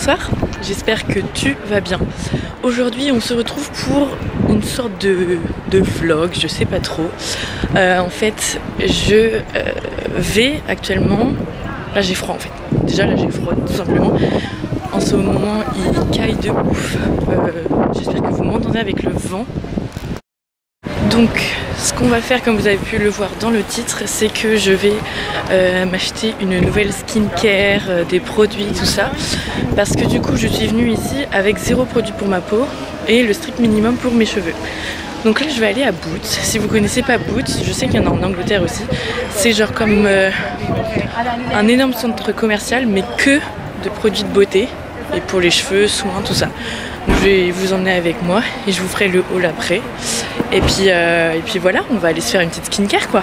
Bonsoir, j'espère que tu vas bien. Aujourd'hui on se retrouve pour une sorte de vlog, je sais pas trop. En fait je vais actuellement, là j'ai froid en fait, déjà là j'ai froid tout simplement. En ce moment il caille de ouf, j'espère que vous m'entendez avec le vent. Donc ce qu'on va faire, comme vous avez pu le voir dans le titre, c'est que je vais m'acheter une nouvelle skincare, des produits, tout ça. Parce que du coup je suis venue ici avec 0 produit pour ma peau et le strict minimum pour mes cheveux. Donc là je vais aller à Boots. Si vous connaissez pas Boots, je sais qu'il y en a en Angleterre aussi. C'est genre comme un énorme centre commercial mais que de produits de beauté. Et pour les cheveux, soins, tout ça. Donc je vais vous emmener avec moi et je vous ferai le haul après. Et puis voilà, on va aller se faire une petite skincare quoi.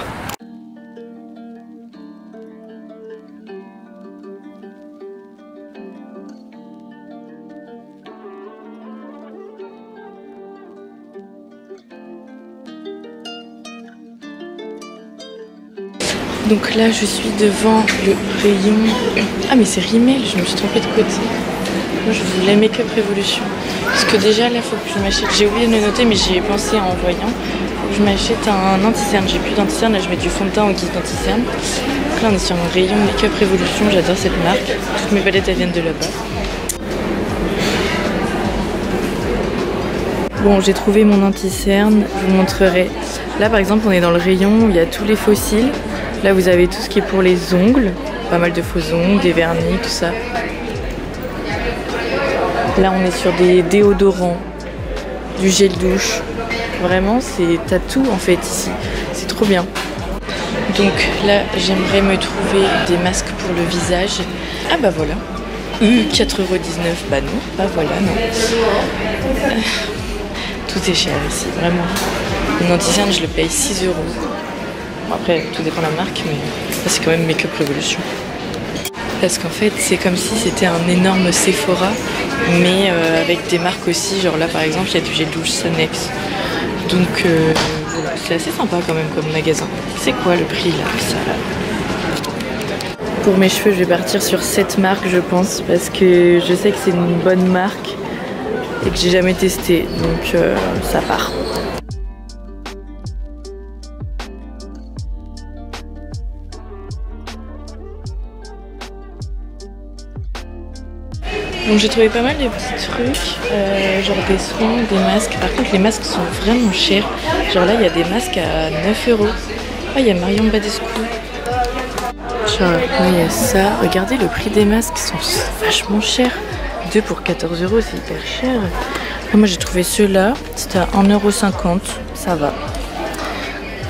Donc là je suis devant le rayon... Ah mais c'est Rimmel, je me suis trompée de côté. Moi je voulais Make Up Revolution. Parce que déjà là faut que je m'achète, j'ai oublié de le noter mais j'y ai pensé en voyant. Faut que je m'achète un anti-cerne, j'ai plus d'anti-cerne, là je mets du fond de teint en guise d'anti-cerne. Donc là on est sur un rayon Make Up Revolution, j'adore cette marque. Toutes mes palettes elles viennent de là-bas. Bon j'ai trouvé mon anti-cerne, je vous montrerai. Là par exemple on est dans le rayon où il y a tous les fossiles. Là vous avez tout ce qui est pour les ongles, pas mal de faux ongles, des vernis, tout ça. Là on est sur des déodorants, du gel douche. Vraiment t'as tout en fait ici, c'est trop bien. Donc là j'aimerais me trouver des masques pour le visage. Ah bah voilà, 4,19 €, bah non, bah voilà non. Tout est cher ici, vraiment. Mon anti-cerne je le paye 6 €. Bon, après tout dépend de la marque mais là c'est quand même Make Up Revolution. Parce qu'en fait c'est comme si c'était un énorme Sephora mais avec des marques aussi, genre là par exemple il y a du gel douche Sanex. Donc voilà, c'est assez sympa quand même comme magasin. C'est quoi le prix là, ça là? Pour mes cheveux je vais partir sur cette marque je pense parce que je sais que c'est une bonne marque et que j'ai jamais testé donc ça part. Donc j'ai trouvé pas mal de petits trucs, genre des soins, des masques. Par contre les masques sont vraiment chers. Genre là il y a des masques à 9 €. Ah il y a Marion Badescu. Genre là il y a ça. Regardez le prix des masques, ils sont vachement chers. 2 pour 14 €, c'est hyper cher. Moi j'ai trouvé ceux-là, c'était à 1,50 €, ça va.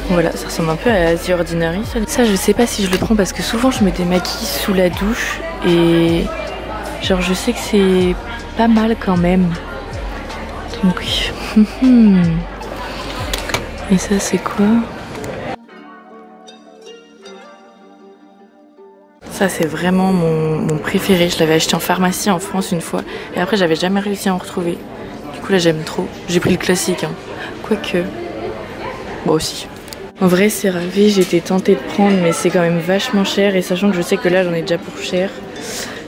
Voilà, ça ressemble un peu à The Ordinary. Ça je sais pas si je le prends parce que souvent je me démaquille sous la douche et... genre je sais que c'est pas mal quand même. Donc et ça c'est quoi? Ça c'est vraiment mon préféré. Je l'avais acheté en pharmacie en France une fois. Et après j'avais jamais réussi à en retrouver. Du coup là j'aime trop. J'ai pris le classique hein. Quoique. Bon aussi. En vrai c'est ravi, j'étais tentée de prendre mais c'est quand même vachement cher. Et sachant que je sais que là j'en ai déjà pour cher,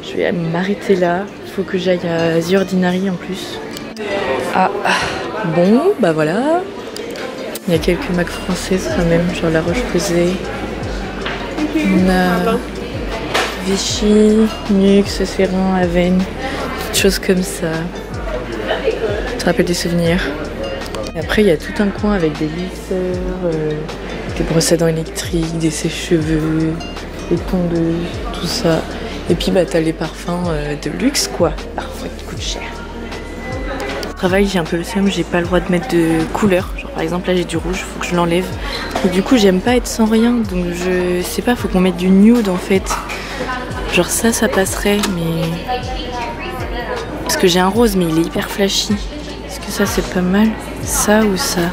je vais m'arrêter là. Il faut que j'aille à The Ordinary en plus. Ah, bon, bah voilà. Il y a quelques marques françaises quand même, genre La Roche-Posay. On a Vichy, Nuxe, Serin, Avène, toutes choses comme ça. Ça te rappelle des souvenirs. Et après, il y a tout un coin avec des lisseurs, des brosses à dents électriques, des sèche-cheveux, des tondeuses, tout ça. Et puis bah t'as les parfums de luxe quoi, parfois qui coûtent cher. Au travail j'ai un peu le seum, j'ai pas le droit de mettre de couleur. Genre par exemple là j'ai du rouge, faut que je l'enlève. Et du coup j'aime pas être sans rien, donc je sais pas, faut qu'on mette du nude en fait. Genre ça passerait mais... Parce que j'ai un rose mais il est hyper flashy. Est-ce que ça c'est pas mal? Ça ou ça?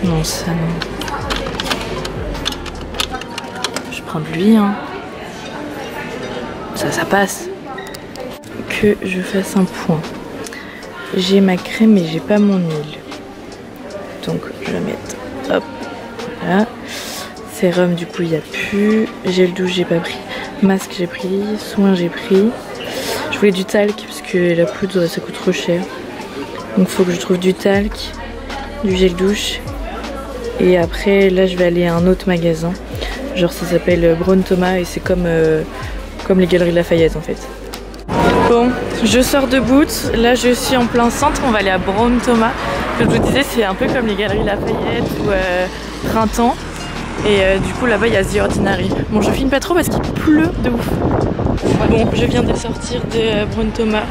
Non ça non. Je prends de lui hein. Ça passe. Que je fasse un point. J'ai ma crème mais j'ai pas mon huile. Donc je vais mettre hop. Voilà. Sérum du coup il n'y a plus. Gel douche j'ai pas pris. Masque j'ai pris. Soin j'ai pris. Je voulais du talc parce que la poudre ça coûte trop cher. Donc faut que je trouve du talc, du gel douche. Et après là je vais aller à un autre magasin. Genre ça s'appelle Braun Thomas et c'est comme les Galeries Lafayette en fait. Bon, je sors de Boots, là je suis en plein centre, on va aller à Braun Thomas. Comme je vous disais, c'est un peu comme les Galeries Lafayette ou Printemps. Et du coup là-bas il y a The Ordinary. Bon, je filme pas trop parce qu'il pleut de ouf. Bon, je viens de sortir de Braun Thomas.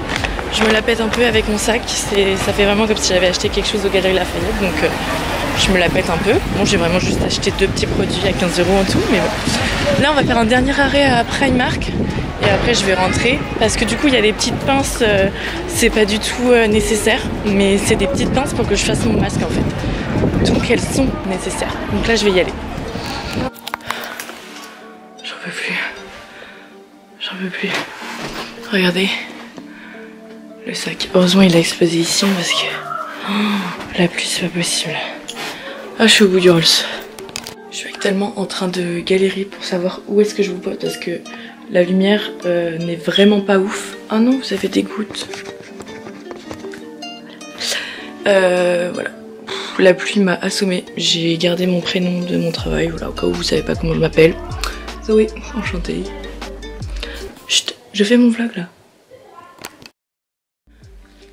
Je me la pète un peu avec mon sac. Ça fait vraiment comme si j'avais acheté quelque chose aux Galeries Lafayette. Donc je me la pète un peu. Bon, j'ai vraiment juste acheté 2 petits produits à 15 € en tout. Mais bon. Là on va faire un dernier arrêt à Primark. Et après je vais rentrer parce que du coup il y a des petites pinces, c'est pas du tout nécessaire, mais c'est des petites pinces pour que je fasse mon masque en fait. Donc elles sont nécessaires. Donc là je vais y aller. J'en peux plus. J'en peux plus. Regardez le sac. Heureusement il a explosé ici parce que la pluie c'est pas possible. Ah, je suis au bout du Rolls. Je suis actuellement en train de galérer pour savoir où est-ce que je vous pose parce que la lumière n'est vraiment pas ouf. Ah non, vous avez des gouttes. Voilà. La pluie m'a assommée. J'ai gardé mon prénom de mon travail, voilà, au cas où vous savez pas comment je m'appelle. Zoé, enchantée. Chut, je fais mon vlog là.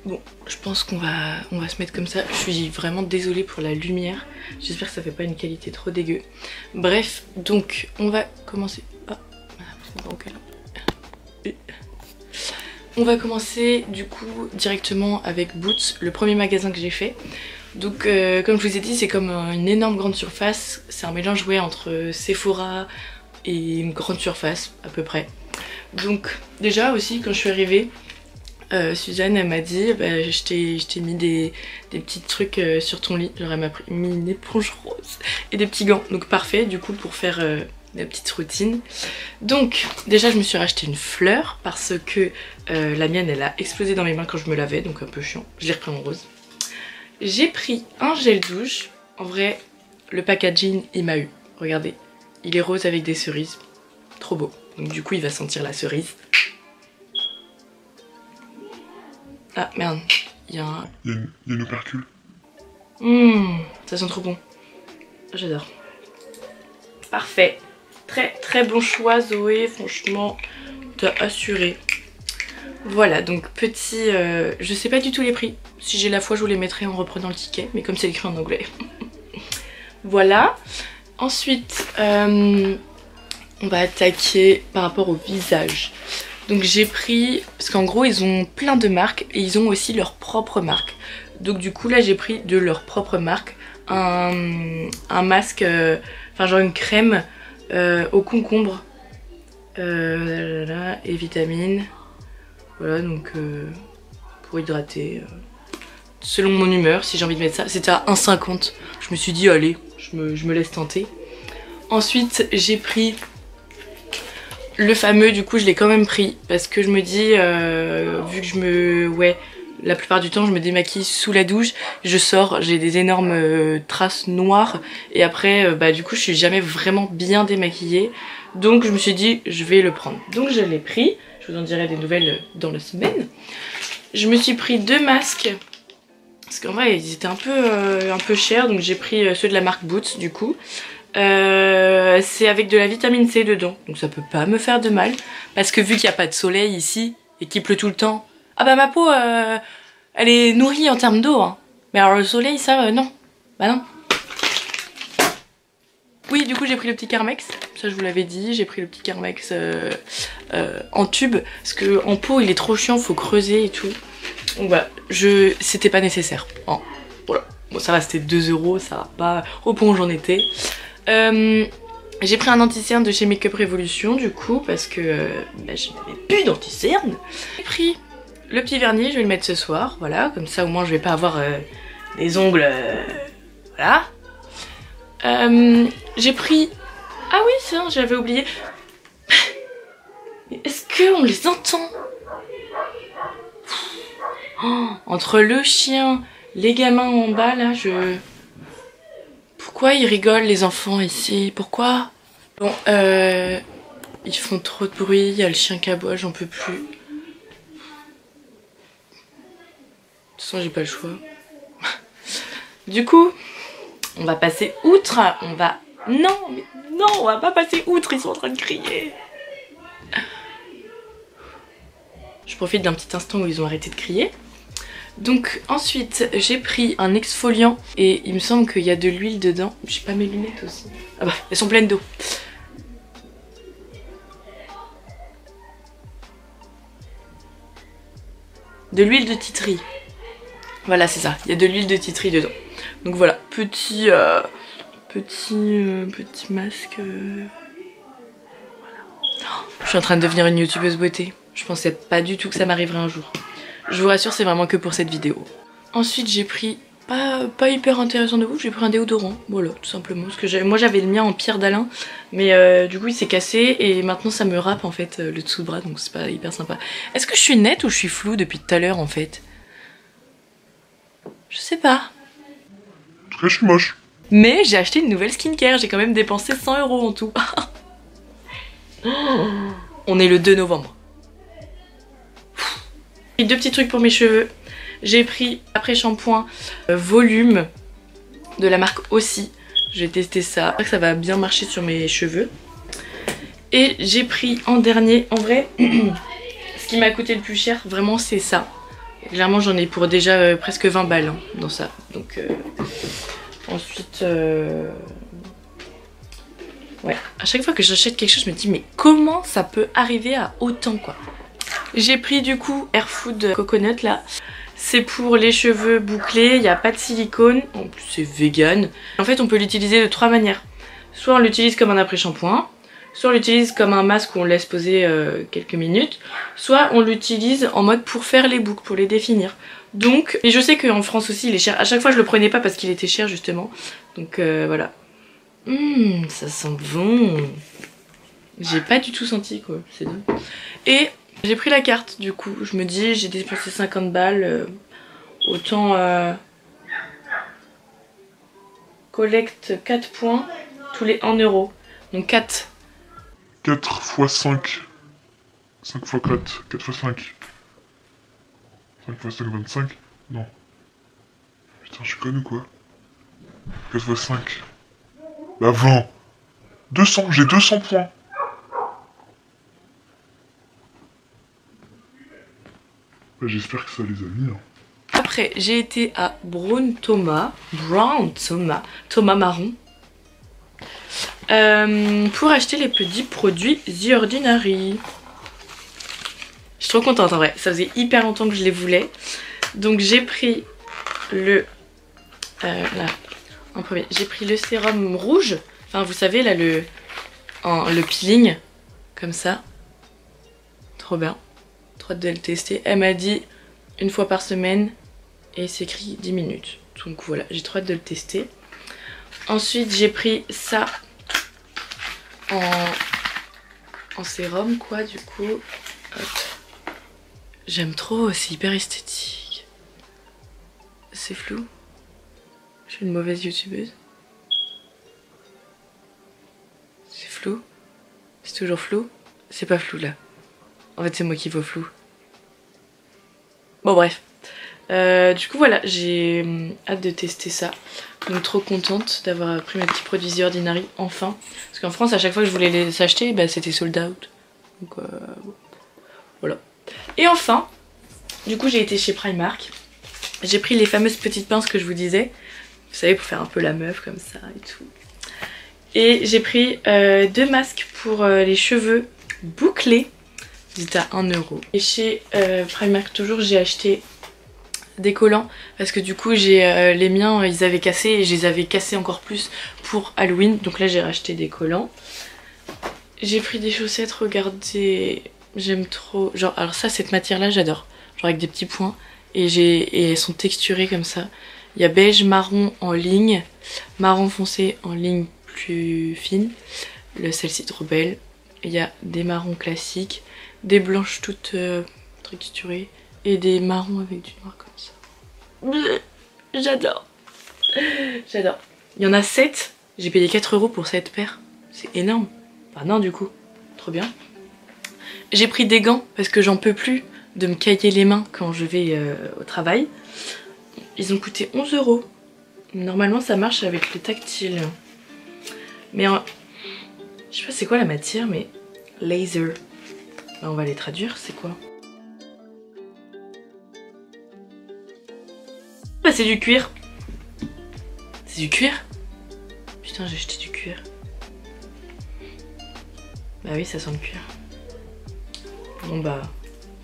Bon, je pense qu'on va se mettre comme ça. Je suis vraiment désolée pour la lumière. J'espère que ça fait pas une qualité trop dégueu. Bref, donc on va commencer. Ah, on va commencer du coup directement avec Boots, le premier magasin que j'ai fait. Donc comme je vous ai dit, c'est comme une énorme grande surface. C'est un mélange entre Sephora et une grande surface à peu près. Donc déjà aussi quand je suis arrivée, Suzanne elle m'a dit bah, je t'ai mis des petits trucs sur ton lit. Genre elle m'a mis une éponge rose et des petits gants. Donc parfait du coup pour faire la petite routine. Donc déjà je me suis racheté une fleur parce que la mienne elle a explosé dans mes mains quand je me lavais, donc un peu chiant. Je l'ai repris en rose. J'ai pris un gel douche. En vrai le packaging il m'a eu. Regardez, il est rose avec des cerises. Trop beau. Donc du coup il va sentir la cerise. Ah merde, il y a une opercule. Ça sent trop bon. J'adore. Parfait. Très très bon choix Zoé, franchement t'as assuré. Voilà, donc petit, je sais pas du tout les prix. Si j'ai la foi je vous les mettrai en reprenant le ticket, mais comme c'est écrit en anglais. Voilà. Ensuite, on va attaquer par rapport au visage. Donc j'ai pris, parce qu'en gros ils ont plein de marques et ils ont aussi leur propre marque. Donc du coup là j'ai pris de leur propre marque un masque, enfin genre une crème au concombre et vitamines. Voilà, donc pour hydrater selon mon humeur si j'ai envie de mettre ça. C'était à 1,50. Je me suis dit allez, je me laisse tenter. Ensuite j'ai pris le fameux, du coup je l'ai quand même pris parce que je me dis vu que la plupart du temps je me démaquille sous la douche, je sors, j'ai des énormes traces noires et après bah du coup je suis jamais vraiment bien démaquillée, donc je me suis dit je vais le prendre. Donc je l'ai pris, je vous en dirai des nouvelles dans la semaine. Je me suis pris 2 masques parce qu'en vrai ils étaient un peu chers, donc j'ai pris ceux de la marque Boots du coup. C'est avec de la vitamine C dedans, donc ça peut pas me faire de mal parce que vu qu'il n'y a pas de soleil ici et qu'il pleut tout le temps, ah bah ma peau elle est nourrie en termes d'eau hein. Mais alors le soleil ça non, bah non. Oui du coup j'ai pris le petit Carmex, ça je vous l'avais dit, j'ai pris le petit Carmex en tube parce que en pot il est trop chiant, faut creuser et tout. Donc voilà, c'était pas nécessaire hein. Voilà. Bon ça va, c'était 2 €, ça va pas, au point où j'en étais. J'ai pris un anti-cerne de chez Make Up Revolution du coup parce que bah, je n'avais plus d'anti-cerne. J'ai pris le petit vernis, je vais le mettre ce soir, voilà, comme ça au moins je vais pas avoir des ongles, voilà. J'ai pris, ah oui ça j'avais oublié, mais est-ce qu'on les entend? Oh, entre le chien, les gamins en bas là, pourquoi ils rigolent les enfants ici? Pourquoi? Bon, ils font trop de bruit, il y a le chien qui aboie, j'en peux plus. toute façon j'ai pas le choix. Du coup, on va passer outre. On va... Non, mais non, on va pas passer outre, ils sont en train de crier. Je profite d'un petit instant où ils ont arrêté de crier. Donc ensuite j'ai pris un exfoliant et il me semble qu'il y a de l'huile dedans. J'ai pas mes lunettes aussi. Ah bah elles sont pleines d'eau. De l'huile de titri. Voilà c'est ça, il y a de l'huile de titri dedans. Donc voilà, petit masque. Voilà. Oh, je suis en train de devenir une youtubeuse beauté. Je pensais pas du tout que ça m'arriverait un jour. Je vous rassure, c'est vraiment que pour cette vidéo. Ensuite, j'ai pris, pas hyper intéressant de vous, j'ai pris un déodorant. Voilà, tout simplement. Parce que moi, j'avais le mien en Pierre d'Alain. Mais du coup, il s'est cassé. Et maintenant, ça me râpe, en fait, le dessous de bras. Donc, c'est pas hyper sympa. Est-ce que je suis nette ou je suis floue depuis tout à l'heure, en fait? Je sais pas. En tout cas, je suis moche. Mais j'ai acheté une nouvelle skincare. J'ai quand même dépensé 100 € en tout. On est le 2 novembre. Deux petits trucs pour mes cheveux. J'ai pris après shampoing volume de la marque aussi. J'ai testé ça. J'espère que ça va bien marcher sur mes cheveux. Et j'ai pris en dernier, en vrai, ce qui m'a coûté le plus cher, vraiment c'est ça. Clairement j'en ai pour déjà presque 20 balles hein, dans ça. Donc ensuite... Ouais, à chaque fois que j'achète quelque chose, je me dis mais comment ça peut arriver à autant quoi. J'ai pris du coup Air Food Coconut là. C'est pour les cheveux bouclés, il n'y a pas de silicone, en plus c'est vegan. En fait on peut l'utiliser de 3 manières. Soit on l'utilise comme un après-shampoing, soit on l'utilise comme un masque où on le laisse poser quelques minutes, soit on l'utilise en mode pour faire les boucles, pour les définir. Donc, et je sais qu'en France aussi il est cher, à chaque fois je le prenais pas parce qu'il était cher justement. Donc voilà. Ça sent bon. J'ai pas du tout senti quoi, c'est dingue. Et j'ai pris la carte du coup, je me dis j'ai dépensé 50 balles, autant collecte 4 points tous les 1 €. Donc 4. 4 x 5. 5 x 4. 4 x 5. 5 x 5, 25. Non. Putain, je suis conne ou quoi? 4 x 5. Bah 20. 200, j'ai 200 points. Bah, j'espère que ça les a mis. Hein. Après, j'ai été à Brown Thomas marron, pour acheter les petits produits The Ordinary. Je suis trop contente en vrai, ça faisait hyper longtemps que je les voulais. Donc j'ai pris le... là, en premier, j'ai pris le sérum rouge. Enfin, vous savez, là, le peeling, comme ça. Trop bien. Trop hâte de le tester. Elle m'a dit une fois par semaine et c'est écrit 10 minutes. Donc voilà, j'ai trop hâte de le tester. Ensuite, j'ai pris ça en sérum, quoi, du coup. J'aime trop, c'est hyper esthétique. C'est flou. Je suis une mauvaise youtubeuse. C'est flou. C'est toujours flou. C'est pas flou là. En fait c'est moi qui vois flou. Bon bref. Du coup voilà, j'ai hâte de tester ça. Donc trop contente d'avoir pris mes petits produits The Ordinary enfin. Parce qu'en France à chaque fois que je voulais les acheter, bah, c'était sold out. Donc bon. Voilà. Et enfin, du coup j'ai été chez Primark. J'ai pris les fameuses petites pinces que je vous disais. Vous savez, pour faire un peu la meuf comme ça et tout. Et j'ai pris 2 masques pour les cheveux bouclés. C'était à 1 €. Et chez Primark toujours j'ai acheté des collants. Parce que du coup j'ai les miens ils avaient cassé et je les avais cassés encore plus pour Halloween. Donc là j'ai racheté des collants. J'ai pris des chaussettes, regardez. J'aime trop. Genre alors ça, cette matière là j'adore. Genre avec des petits points. Et elles sont texturées comme ça. Il y a beige marron en ligne, marron foncé en ligne plus fine. Celle-ci trop belle. Il y a des marrons classiques, des blanches toutes texturées et des marrons avec du noir comme ça. J'adore. J'adore. Il y en a 7. J'ai payé 4 € pour cette paire. C'est énorme. Enfin non du coup. Trop bien. J'ai pris des gants parce que j'en peux plus de me cailler les mains quand je vais au travail. Ils ont coûté 11 €. Normalement ça marche avec le tactile. Mais je sais pas c'est quoi la matière, mais laser. Bah, on va les traduire, c'est quoi? Bah c'est du cuir. C'est du cuir? Putain j'ai acheté du cuir. Bah oui ça sent le cuir. Bon bah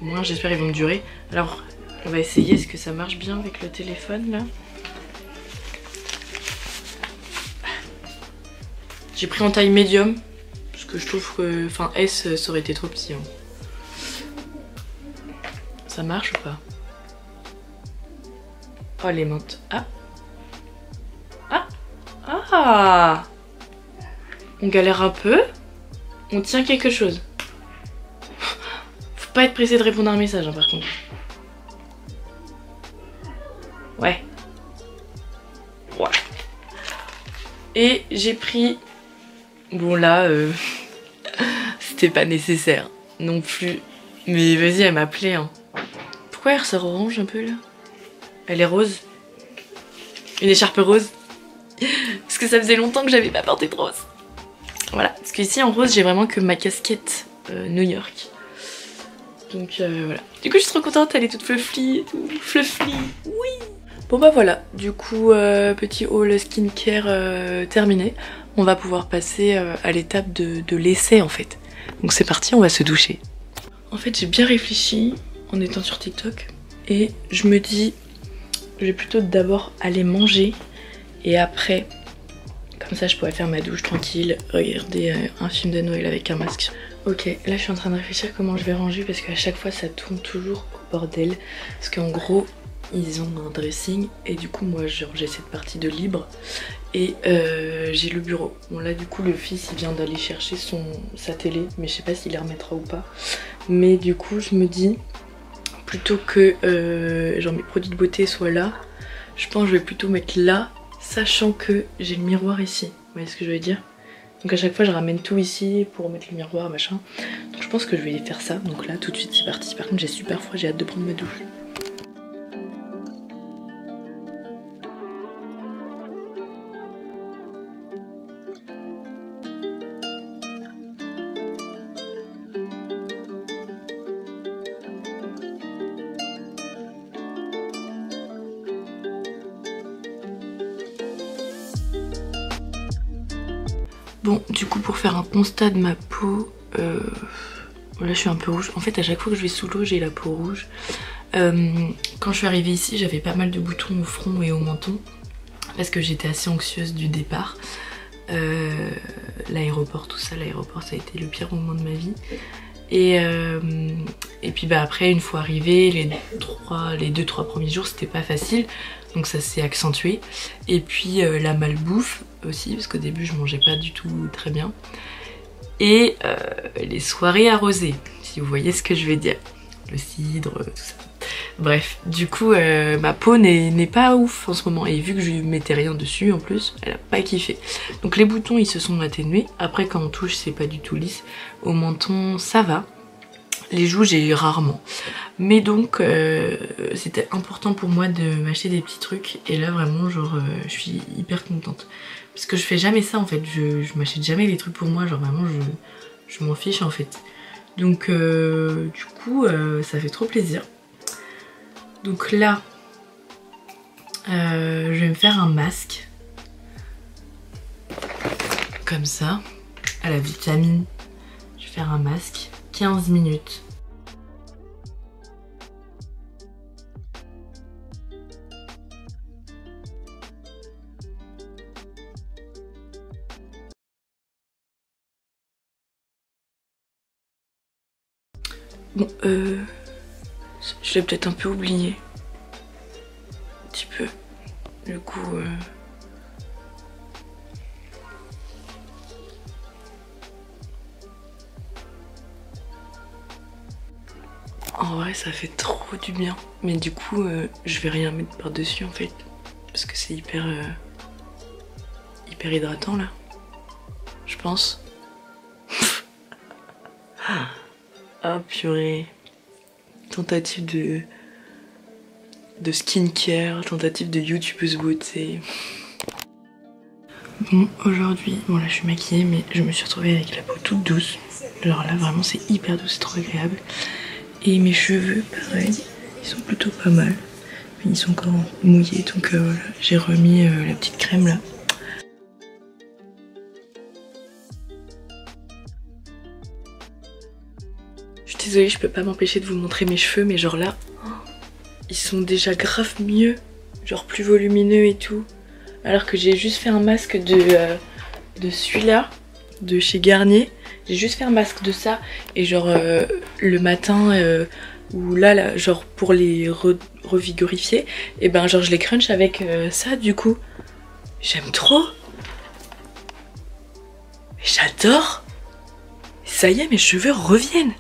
au moins j'espère qu'ils vont me durer. Alors on va essayer, est-ce que ça marche bien avec le téléphone là? J'ai pris en taille médium parce que je trouve que, enfin S ça aurait été trop petit hein. Ça marche ou pas? Oh les menthes. Ah. Ah. Ah. On galère un peu. On tient quelque chose. Faut pas être pressé de répondre à un message hein, par contre. Ouais. Ouais. Et j'ai pris... Bon là, c'était pas nécessaire non plus. Mais vas-y, elle m'a plu hein. Pourquoi elle ressort orange un peu là? Elle est rose. Une écharpe rose. Parce que ça faisait longtemps que j'avais pas porté de rose. Voilà, parce qu'ici en rose j'ai vraiment que ma casquette New York. Donc voilà. Du coup je suis trop contente, elle est toute fluffy et tout. Fluffy, oui. Bon bah voilà, du coup petit haul skincare terminé. On va pouvoir passer à l'étape de l'essai en fait. Donc c'est parti, on va se doucher. En fait j'ai bien réfléchi en étant sur TikTok. Et je me dis, je vais plutôt d'abord aller manger. Et après, comme ça je pourrais faire ma douche tranquille, regarder un film de Noël avec un masque. Ok, là je suis en train de réfléchir comment je vais ranger parce qu'à chaque fois ça tourne toujours au bordel. Parce qu'en gros, ils ont un dressing et du coup moi j'ai cette partie de libre. Et j'ai le bureau. Bon là du coup le fils il vient d'aller chercher sa télé, mais je sais pas s'il la remettra ou pas. Mais du coup je me dis, plutôt que genre mes produits de beauté soient là, je pense que je vais plutôt mettre là, sachant que j'ai le miroir ici. Vous voyez ce que je veux dire? Donc à chaque fois je ramène tout ici pour mettre le miroir machin. Donc je pense que je vais faire ça. Donc là tout de suite c'est parti. Par contre j'ai super froid, j'ai hâte de prendre ma douche. Bon, du coup pour faire un constat de ma peau, là je suis un peu rouge. En fait à chaque fois que je vais sous l'eau j'ai la peau rouge. Quand je suis arrivée ici j'avais pas mal de boutons au front et au menton parce que j'étais assez anxieuse du départ. L'aéroport, tout ça, l'aéroport ça a été le pire moment de ma vie. Et puis bah après une fois arrivée, les 2-3 premiers jours c'était pas facile. Donc ça s'est accentué. Et puis la malbouffe aussi, parce qu'au début je mangeais pas du tout très bien. Et les soirées arrosées, si vous voyez ce que je vais dire. Le cidre, tout ça. Bref, du coup ma peau n'est pas ouf en ce moment. Et vu que je mettais rien dessus en plus, elle a pas kiffé. Donc les boutons ils se sont atténués. Après quand on touche c'est pas du tout lisse. Au menton ça va. Les joues j'ai rarement. Mais donc c'était important pour moi de m'acheter des petits trucs. Et là vraiment genre je suis hyper contente. Parce que je fais jamais ça en fait. Je m'achète jamais les trucs pour moi. Genre vraiment je m'en fiche en fait. Donc du coup ça fait trop plaisir. Donc là je vais me faire un masque. Comme ça. À la vitamine. Je vais faire un masque. 15 minutes. Bon, je l'ai peut-être un peu oublié. Un petit peu. Du coup, en vrai ça fait trop du bien. Mais du coup je vais rien mettre par dessus en fait. Parce que c'est hyper hydratant là. Je pense. Oh purée. tentative de skincare, tentative de youtubeuse beauté. Bon, aujourd'hui, bon là je suis maquillée mais je me suis retrouvée avec la peau toute douce. Genre là vraiment c'est hyper doux, c'est trop agréable. Et mes cheveux, pareil, ils sont plutôt pas mal. Mais ils sont encore mouillés donc voilà, j'ai remis la petite crème là. Je suis désolée, je peux pas m'empêcher de vous montrer mes cheveux mais genre là, ils sont déjà grave mieux. Genre plus volumineux et tout. Alors que j'ai juste fait un masque de celui-là, de chez Garnier. J'ai juste fait un masque de ça. Et genre le matin, ou là, genre pour les revigorifier, et ben genre je les crunch avec ça du coup. J'aime trop. J'adore. Ça y est, mes cheveux reviennent.